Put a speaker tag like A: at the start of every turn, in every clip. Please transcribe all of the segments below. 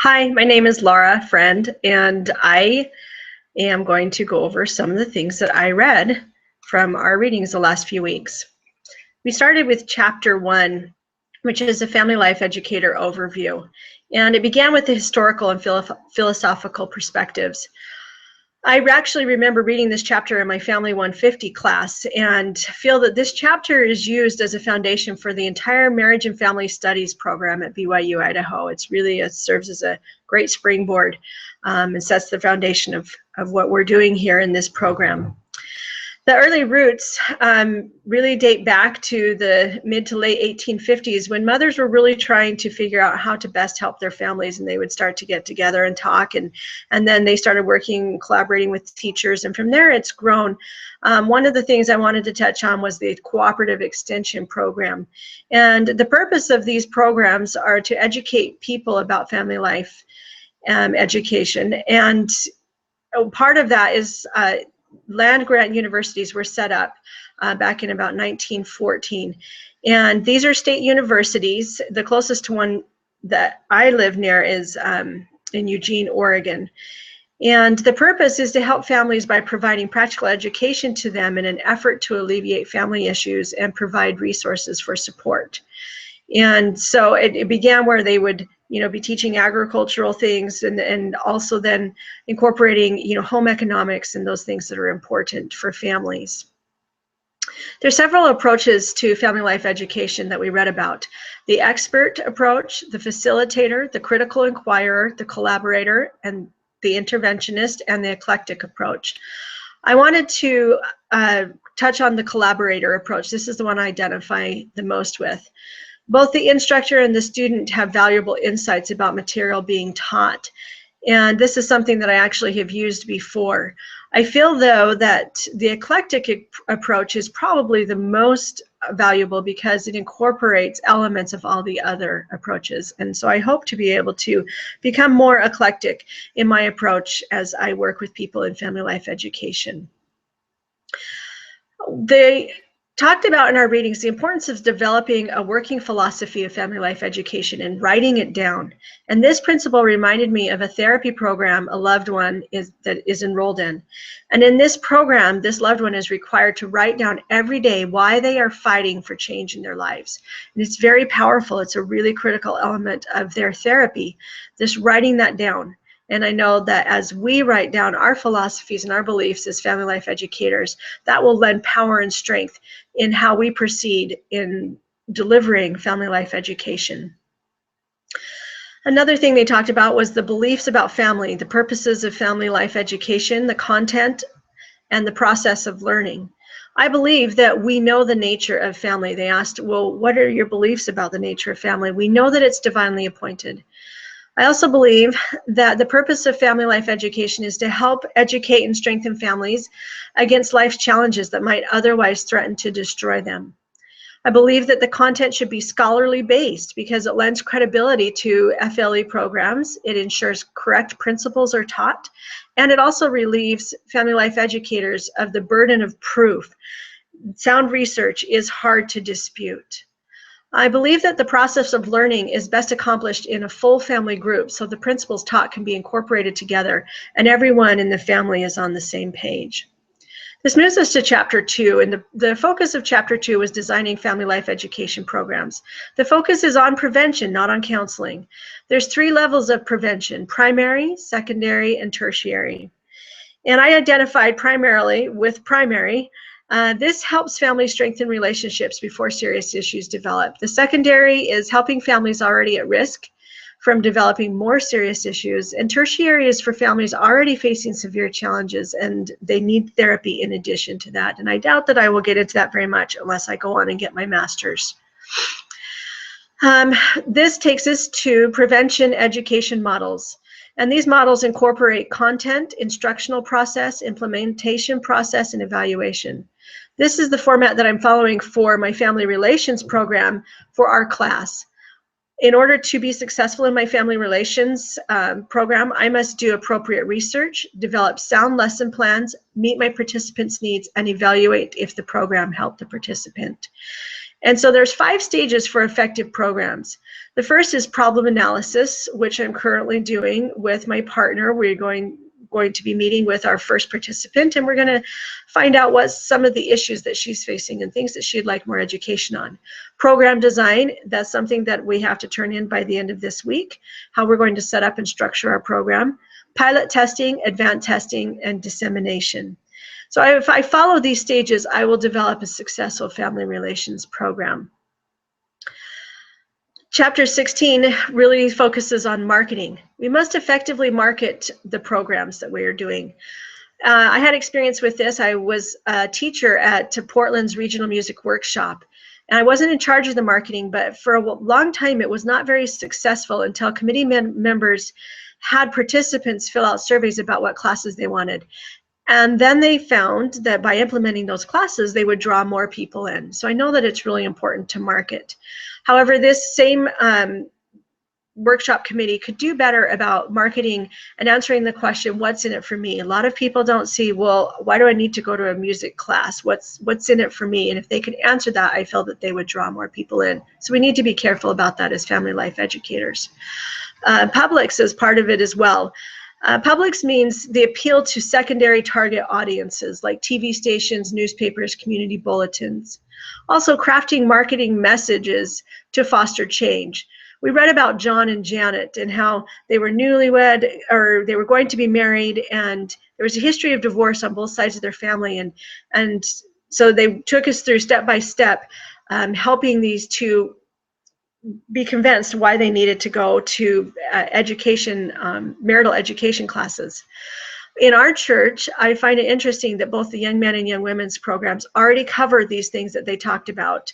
A: Hi, my name is Laura Friend, and I am going to go over some of the things that I read from our readings the last few weeks. We started with chapter 1, which is a family life educator overview, and it began with the historical and philosophical perspectives. I actually remember reading this chapter in my Family 150 class and feel that this chapter is used as a foundation for the entire Marriage and Family Studies program at BYU Idaho. It serves as a great springboard and sets the foundation of what we're doing here in this program. The early roots really date back to the mid to late 1850s when mothers were really trying to figure out how to best help their families, and they would start to get together and talk, and then they started working, collaborating with teachers, and from there it's grown. One of the things I wanted to touch on was the Cooperative Extension Program, and the purpose of these programs are to educate people about family life education, and part of that is land-grant universities were set up back in about 1914. And these are state universities. The closest to one that I live near is in Eugene, Oregon. And the purpose is to help families by providing practical education to them in an effort to alleviate family issues and provide resources for support. And so it began where they would be teaching agricultural things and also then incorporating home economics and those things that are important for families. There's several approaches to family life education that we read about: the expert approach, the facilitator, the critical inquirer, the collaborator, and the interventionist, and the eclectic approach. I wanted to touch on the collaborator approach. This is the one I identify the most with. Both the instructor and the student have valuable insights about material being taught. And this is something that I actually have used before. I feel, though, that the eclectic approach is probably the most valuable because it incorporates elements of all the other approaches. And so I hope to be able to become more eclectic in my approach as I work with people in family life education. They talked about in our readings the importance of developing a working philosophy of family life education and writing it down. And this principle reminded me of a therapy program a loved one that is enrolled in. And in this program, this loved one is required to write down every day why they are fighting for change in their lives. And it's very powerful. It's a really critical element of their therapy, this writing that down. And I know that as we write down our philosophies and our beliefs as family life educators, that will lend power and strength in how we proceed in delivering family life education. Another thing they talked about was the beliefs about family, the purposes of family life education, the content, and the process of learning. I believe that we know the nature of family. They asked, well, what are your beliefs about the nature of family? We know that it's divinely appointed. I also believe that the purpose of family life education is to help educate and strengthen families against life's challenges that might otherwise threaten to destroy them. I believe that the content should be scholarly based because it lends credibility to FLE programs, it ensures correct principles are taught, and it also relieves family life educators of the burden of proof. Sound research is hard to dispute. I believe that the process of learning is best accomplished in a full family group so the principles taught can be incorporated together and everyone in the family is on the same page. This moves us to chapter 2, and the focus of chapter 2 was designing family life education programs. The focus is on prevention, not on counseling. There's 3 levels of prevention: primary, secondary, and tertiary. And I identified primarily with primary. This helps families strengthen relationships before serious issues develop. The secondary is helping families already at risk from developing more serious issues. And tertiary is for families already facing severe challenges and they need therapy in addition to that. And I doubt that I will get into that very much unless I go on and get my master's. This takes us to prevention education models. And these models incorporate content, instructional process, implementation process, and evaluation. This is the format that I'm following for my family relations program for our class. In order to be successful in my family relations program, I must do appropriate research, develop sound lesson plans, meet my participants' needs, and evaluate if the program helped the participant. And so there's 5 stages for effective programs. The first is problem analysis, which I'm currently doing with my partner. We're going to be meeting with our first participant, and we're going to find out what some of the issues that she's facing and things that she'd like more education on. Program design, that's something that we have to turn in by the end of this week, how we're going to set up and structure our program. Pilot testing, advanced testing, and dissemination. So if I follow these stages, I will develop a successful family relations program. Chapter 16 really focuses on marketing. We must effectively market the programs that we are doing. I had experience with this. I was a teacher at Portland's Regional Music Workshop, and I wasn't in charge of the marketing, but for a long time it was not very successful until committee members had participants fill out surveys about what classes they wanted. And then they found that by implementing those classes, they would draw more people in. So I know that it's really important to market. However, this same workshop committee could do better about marketing and answering the question, what's in it for me? A lot of people don't see, well, why do I need to go to a music class? What's in it for me? And if they could answer that, I feel that they would draw more people in. So we need to be careful about that as family life educators. Publix is part of it as well. Publix means the appeal to secondary target audiences like TV stations, newspapers, community bulletins. Also crafting marketing messages to foster change. We read about John and Janet and how they were newlywed, or they were going to be married, and there was a history of divorce on both sides of their family, and so they took us through step by step, helping these two be convinced why they needed to go to marital education classes. In our church, I find it interesting that both the young men and young women's programs already cover these things that they talked about: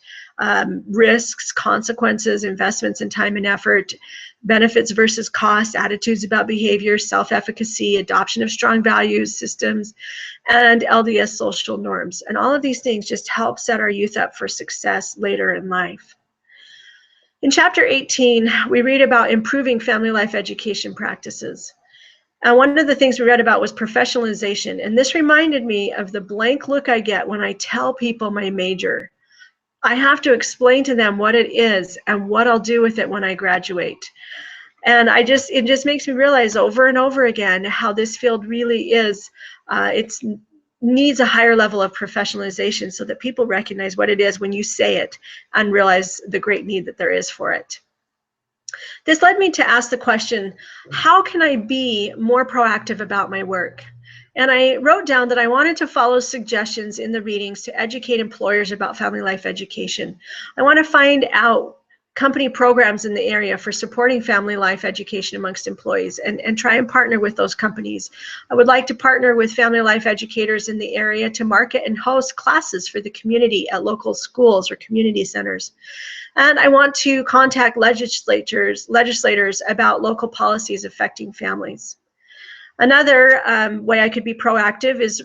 A: risks, consequences, investments in time and effort, benefits versus cost, attitudes about behavior, self-efficacy, adoption of strong values systems, and LDS social norms. And all of these things just help set our youth up for success later in life. In chapter 18, we read about improving family life education practices. And one of the things we read about was professionalization. And this reminded me of the blank look I get when I tell people my major. I have to explain to them what it is and what I'll do with it when I graduate. And it just makes me realize over and over again how this field really is, it's needs a higher level of professionalization so that people recognize what it is when you say it and realize the great need that there is for it. This led me to ask the question, how can I be more proactive about my work? And I wrote down that I wanted to follow suggestions in the readings to educate employers about family life education. I want to find out company programs in the area for supporting family life education amongst employees and try and partner with those companies. I would like to partner with family life educators in the area to market and host classes for the community at local schools or community centers. And I want to contact legislators about local policies affecting families. Another way I could be proactive is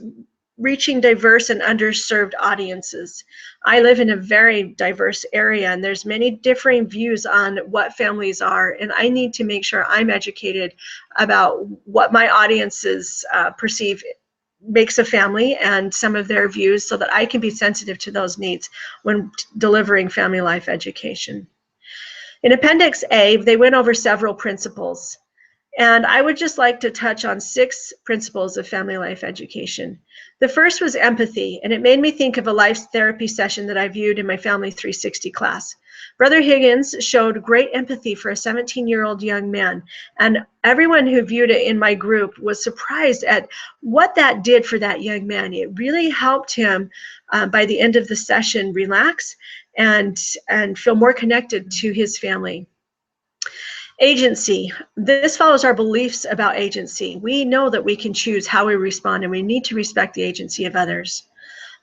A: reaching diverse and underserved audiences. I live in a very diverse area, and there's many differing views on what families are, and I need to make sure I'm educated about what my audiences perceive makes a family and some of their views so that I can be sensitive to those needs when delivering family life education. In Appendix A, they went over several principles. And I would just like to touch on 6 principles of family life education. The first was empathy, and it made me think of a life therapy session that I viewed in my Family 360 class. Brother Higgins showed great empathy for a 17-year-old young man, and everyone who viewed it in my group was surprised at what that did for that young man. It really helped him, by the end of the session, relax and feel more connected to his family. Agency. This follows our beliefs about agency. We know that we can choose how we respond, and we need to respect the agency of others.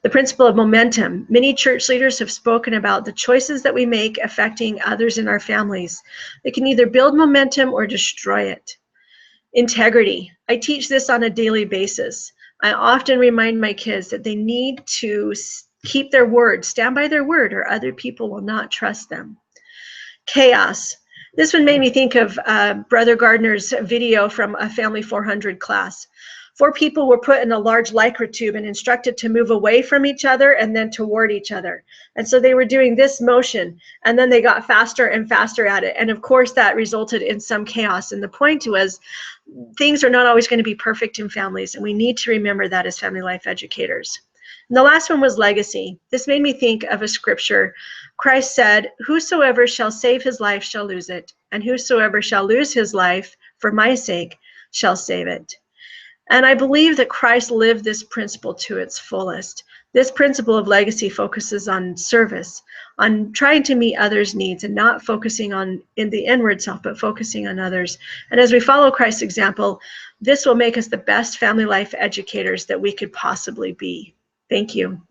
A: The principle of momentum. Many church leaders have spoken about the choices that we make affecting others in our families. They can either build momentum or destroy it. Integrity. I teach this on a daily basis. I often remind my kids that they need to keep their word, stand by their word, or other people will not trust them. Chaos. This one made me think of Brother Gardner's video from a Family 400 class. 4 people were put in a large Lycra tube and instructed to move away from each other and then toward each other. And so they were doing this motion, and then they got faster and faster at it. And of course, that resulted in some chaos. And the point was, things are not always going to be perfect in families, and we need to remember that as family life educators. And the last one was legacy. This made me think of a scripture. Christ said, "Whosoever shall save his life shall lose it, and whosoever shall lose his life for my sake shall save it." And I believe that Christ lived this principle to its fullest. This principle of legacy focuses on service, on trying to meet others' needs and not focusing on in the inward self, but focusing on others. And as we follow Christ's example, this will make us the best family life educators that we could possibly be. Thank you.